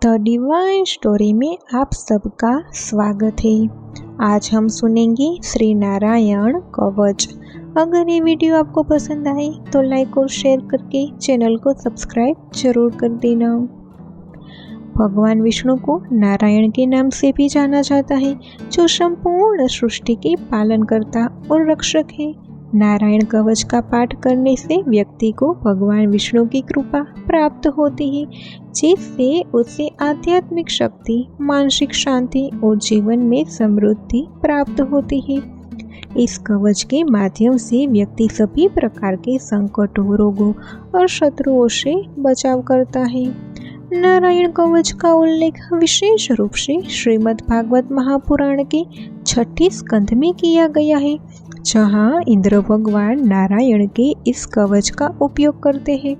The divine story में आप सबका स्वागत है। आज हम सुनेंगे श्री नारायण कवच। अगर ये वीडियो आपको पसंद आए तो लाइक और शेयर करके चैनल को सब्सक्राइब जरूर कर देना। भगवान विष्णु को नारायण के नाम से भी जाना जाता है, जो संपूर्ण सृष्टि के पालनकर्ता और रक्षक है। नारायण कवच का पाठ करने से व्यक्ति को भगवान विष्णु की कृपा प्राप्त होती है, जिससे उसे आध्यात्मिक शक्ति, मानसिक शांति और जीवन में समृद्धि प्राप्त होती है। इस कवच के माध्यम से व्यक्ति सभी प्रकार के संकटों, रोगों और शत्रुओं से बचाव करता है। नारायण कवच का उल्लेख विशेष रूप से श्रीमद् भागवत महापुराण के 6 स्कंध में किया गया है, जहाँ इंद्र भगवान नारायण के इस कवच का उपयोग करते हैं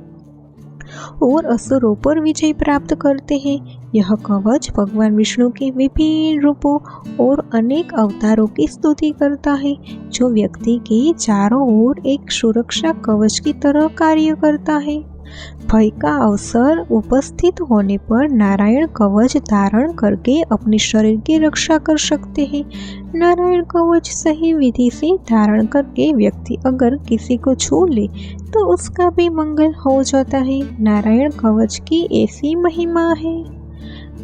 और असुरों पर विजय प्राप्त करते हैं। यह कवच भगवान विष्णु के विभिन्न रूपों और अनेक अवतारों की स्तुति करता है, जो व्यक्ति के चारों ओर एक सुरक्षा कवच की तरह कार्य करता है। भय का अवसर उपस्थित होने पर नारायण कवच धारण करके अपने शरीर की रक्षा कर सकते हैं। नारायण कवच सही विधि से धारण करके व्यक्ति अगर किसी को छू ले तो उसका भी मंगल हो जाता है। नारायण कवच की ऐसी महिमा है।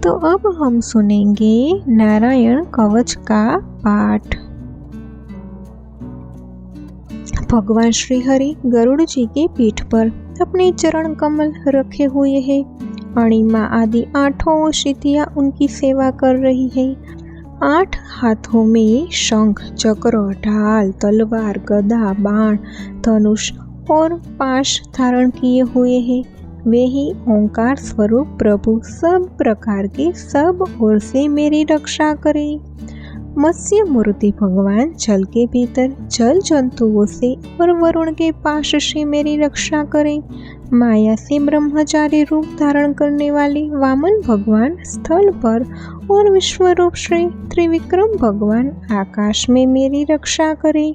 तो अब हम सुनेंगे नारायण कवच का पाठ। भगवान श्री हरि गरुड़ जी के पीठ पर अपने चरण कमल रखे हुए हैं। अणिमा आदि 8 सिद्धियां उनकी सेवा कर रही है। 8 हाथों में शंख, चक्र, ढाल, तलवार, गदा, बाण, धनुष और पाश धारण किए हुए हैं। वे ही ओंकार स्वरूप प्रभु सब प्रकार के सब ओर से मेरी रक्षा करें। मत्स्य मूर्ति भगवान जल के भीतर जल जंतुओं से और वरुण के पाश से मेरी रक्षा करें। माया से ब्रह्मचारी रूप धारण करने वाले वामन भगवान स्थल पर और विश्वरूप से त्रिविक्रम भगवान आकाश में मेरी रक्षा करें।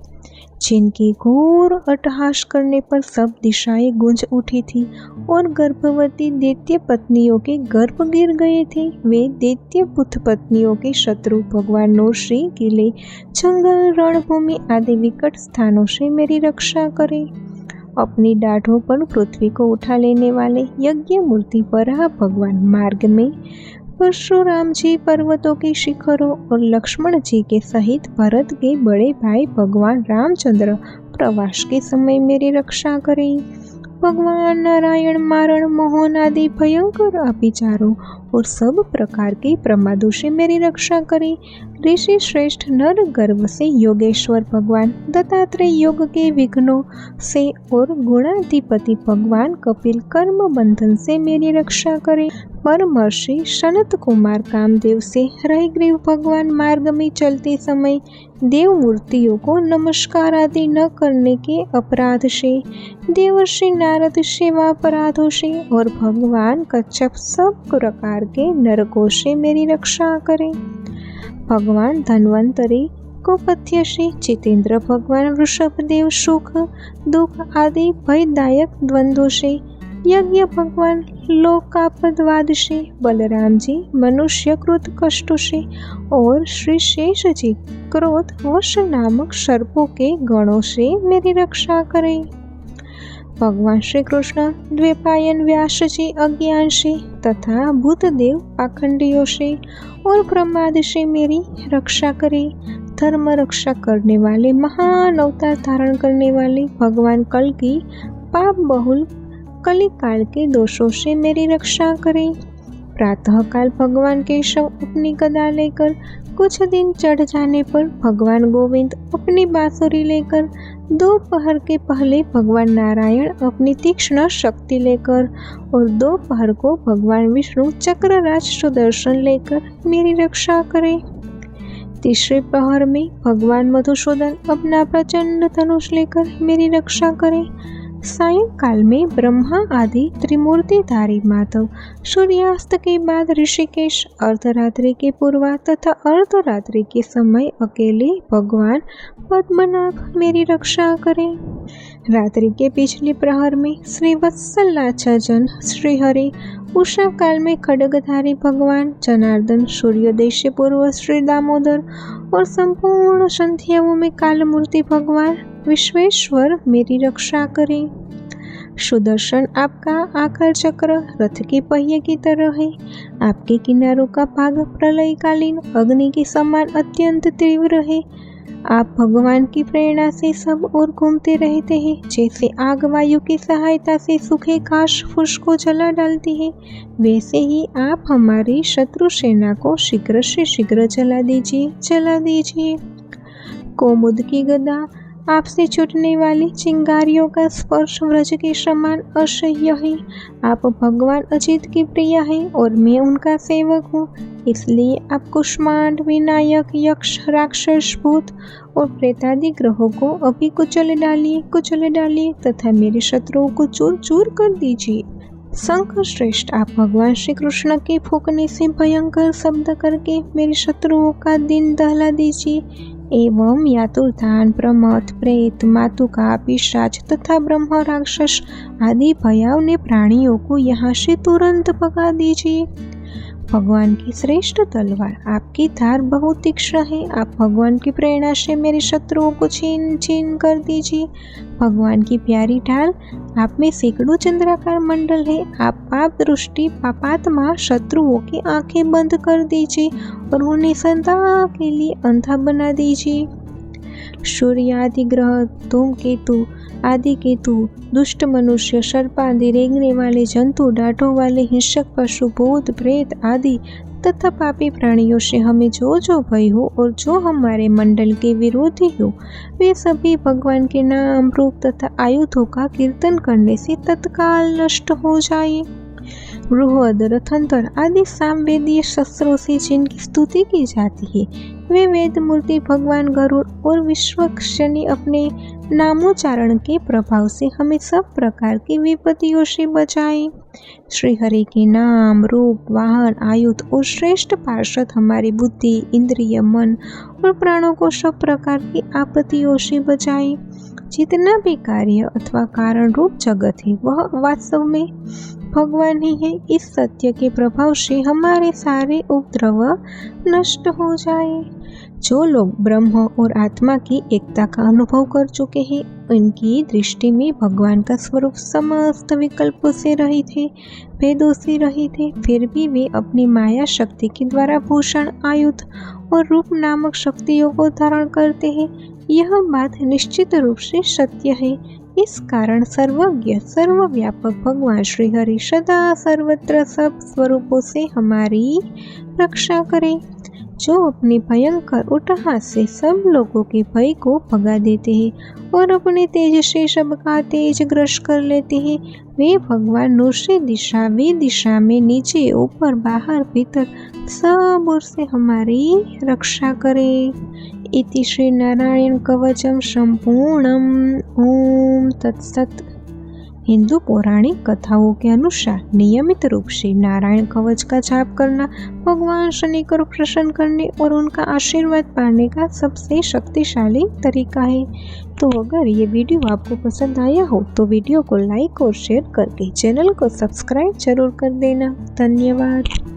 जिनकी घोर अट्टहास करने पर सब दिशाएं गूंज उठी थी और गर्भवती दैत्य पत्नियों के गर्भ गिर गए थे। वे दैत्य पुत्र पत्नियों के शत्रु भगवान नरसिंह किले, जंगल, रणभूमि आदि विकट स्थानों से मेरी रक्षा करें। अपनी डाढ़ों पर पृथ्वी को उठा लेने वाले यज्ञ मूर्ति पर भगवान मार्ग में परशुराम जी पर्वतों के शिखरों और लक्ष्मण जी के सहित भरत के बड़े भाई भगवान रामचंद्र प्रवास के समय मेरी रक्षा करें। भगवान नारायण मारण, मोहन आदि भयंकर अभिचारों और सब प्रकार के प्रमादों से मेरी रक्षा करें। ऋषि श्रेष्ठ नर गर्भ से योगेश्वर भगवान दत्तात्रेय योग के विघ्नों से और गुणाधिपति भगवान कपिल कर्म बंधन से मेरी रक्षा करें। परमर्षि सनत कुमार कामदेव से हयग्रीव भगवान मार्ग में चलते समय देव मूर्तियों को नमस्कार आदि न करने के अपराध से, देवर्षि नारद सेवा अपराधों से और भगवान कच्छप सब प्रकार के नरकों से मेरी रक्षा करें। भगवान धन्वंतरी गोपथ्य से, जितेंद्र भगवान वृषभदेव सुख दुख आदि भयदायक द्वंद्वों से, यज्ञ भगवान लोकापदवाद से, बलराम जी मनुष्यकृत कष्टों से और श्री शेष जी क्रोध वश नामक सर्पों के गणों से मेरी रक्षा करें। भगवान श्री कृष्ण द्वैपायन व्यास जी अज्ञान से तथा भूतदेव पाखंडियों से और प्रमाद से मेरी रक्षा करें। धर्म रक्षा करने वाले महान अवतार धारण करने वाले भगवान कल की पाप बहुल कली काल के दोषों से मेरी रक्षा करें। प्रातः काल भगवान केशव अपनी गदा लेकर, कुछ दिन चढ़ जाने पर भगवान गोविंद अपनी बांसुरी लेकर, दोपहर के पहले भगवान नारायण अपनी तीक्ष्ण शक्ति लेकर और दोपहर को भगवान विष्णु चक्रराज सुदर्शन लेकर मेरी रक्षा करें। तीसरे प्रहर में भगवान मधुसूदन अपना प्रचंड धनुष लेकर मेरी रक्षा करें। सायंकाल में ब्रह्मा आदि त्रिमूर्तिधारी माधव, सूर्यास्त के बाद ऋषिकेश, अर्धरात्रि के पूर्वा तथा अर्धरात्रि के समय अकेले भगवान पद्मनाभ मेरी रक्षा करें। रात्रि के पिछले प्रहर में श्री वत्सलाचार्य श्रीहरि, उषा काल में खड्गधारी भगवान जनार्दन, सूर्योदय से पूर्व श्री दामोदर और संपूर्ण संध्याओं में कालमूर्ति भगवान विश्वेश्वर मेरी रक्षा करें। सुदर्शन आपका आकार चक्र रथ के पहिए की तरह है। आपके किनारों का भाग प्रलयकालीन अग्नि के समान अत्यंत तीव्र है। आप भगवान की प्रेरणा से सब ओर घूमते रहते हैं। जैसे आग वायु की सहायता से सूखे घास फूस को जला डालती है, वैसे ही आप हमारी शत्रु सेना को शीघ्र से शीघ्र जला दीजिए। कौमुद की गदा, आपसे छूटने वाली चिंगारियों का स्पर्श व्रज के समान असह्य है। आप भगवान अजित की प्रिय है और मैं उनका सेवक हूँ, इसलिए आप कुष्मांड, विनायक, यक्ष, राक्षस, भूत और प्रेतादि ग्रहों को अभी कुचल डालिए तथा मेरे शत्रुओं को चूर चूर कर दीजिए। शंख श्रेष्ठ, आप भगवान श्री कृष्ण के फूंकने से भयंकर शब्द करके मेरे शत्रुओं का दिन दहला दीजिए। एवं यातुर्धान, प्रमथ, प्रेत, मातुका, पिशाच तथा ब्रह्म राक्षस आदि भयावने प्राणियों को यहाँ से तुरंत भगा दीजिए। भगवान की श्रेष्ठ तलवार, आपकी धार बहुत तीक्ष्ण है। आप भगवान की प्रेरणा से मेरे शत्रुओं को छीन छीन कर दीजिए। भगवान की प्यारी ढाल, आप में सैकड़ों चंद्राकार मंडल है। आप पाप दृष्टि पापात्मा शत्रुओं की आंखें बंद कर दीजिए और उन्हें सदा के लिए अंधा बना दीजिए। सूर्य आदि ग्रह, धूमकेतु आदि केतु, दुष्ट मनुष्य, सर्प आदि रेंगने वाले जंतु, डांटों वाले हिंसक पशु, भूत प्रेत आदि तथा पापी प्राणियों से हमें जो भय हो और जो हमारे मंडल के विरोधी हो, वे सभी भगवान के नाम, रूप तथा आयुधों का कीर्तन करने से तत्काल नष्ट हो जाए। बृहद, रथंतर आदि सामवेदीय शस्त्रों से जिनकी स्तुति की जाती है, वे वेद मूर्ति भगवान गरुड़ और विश्वक्षणी अपने नामोच्चारण के प्रभाव से हमें सब प्रकार की विपत्तियों से बचाएं। श्री हरि के नाम, रूप, वाहन, आयुध और श्रेष्ठ पार्षद हमारी बुद्धि, इंद्रिय, मन और प्राणों को सब प्रकार की आपत्तियों से बचाएं। जितना भी कार्य अथवा कारण रूप जगत है, वह वास्तव में भगवान ही है। इस सत्य के प्रभाव से हमारे सारे उपद्रव नष्ट हो जाए। जो लोग ब्रह्म और आत्मा की एकता का अनुभव कर चुके हैं, उनकी दृष्टि में भगवान का स्वरूप समस्त विकल्पों से रहित है, भेदों से रहित है। फिर भी वे अपनी माया शक्ति के द्वारा भूषण, आयुध और रूप नामक शक्तियों को धारण करते हैं। यह बात निश्चित रूप से सत्य है। इस कारण सर्वज्ञ सर्वव्यापक भगवान श्री हरि सदा सर्वत्र सब स्वरूपों से हमारी रक्षा करें। जो अपने भयंकर उठहास से सब लोगों के भय को भगा देते हैं और अपने तेज से सबका तेज ग्रस्त कर लेते हैं, वे भगवान नूसरी दिशा विदिशा में नीचे ऊपर बाहर भीतर सब ओर से हमारी रक्षा करें। इति श्री नारायण कवचम संपूर्णम। ओम तत्सत। हिंदू पौराणिक कथाओं के अनुसार नियमित रूप से नारायण कवच का जाप करना भगवान शनि को प्रसन्न करने और उनका आशीर्वाद पाने का सबसे शक्तिशाली तरीका है। तो अगर ये वीडियो आपको पसंद आया हो तो वीडियो को लाइक और शेयर करके चैनल को सब्सक्राइब जरूर कर देना। धन्यवाद।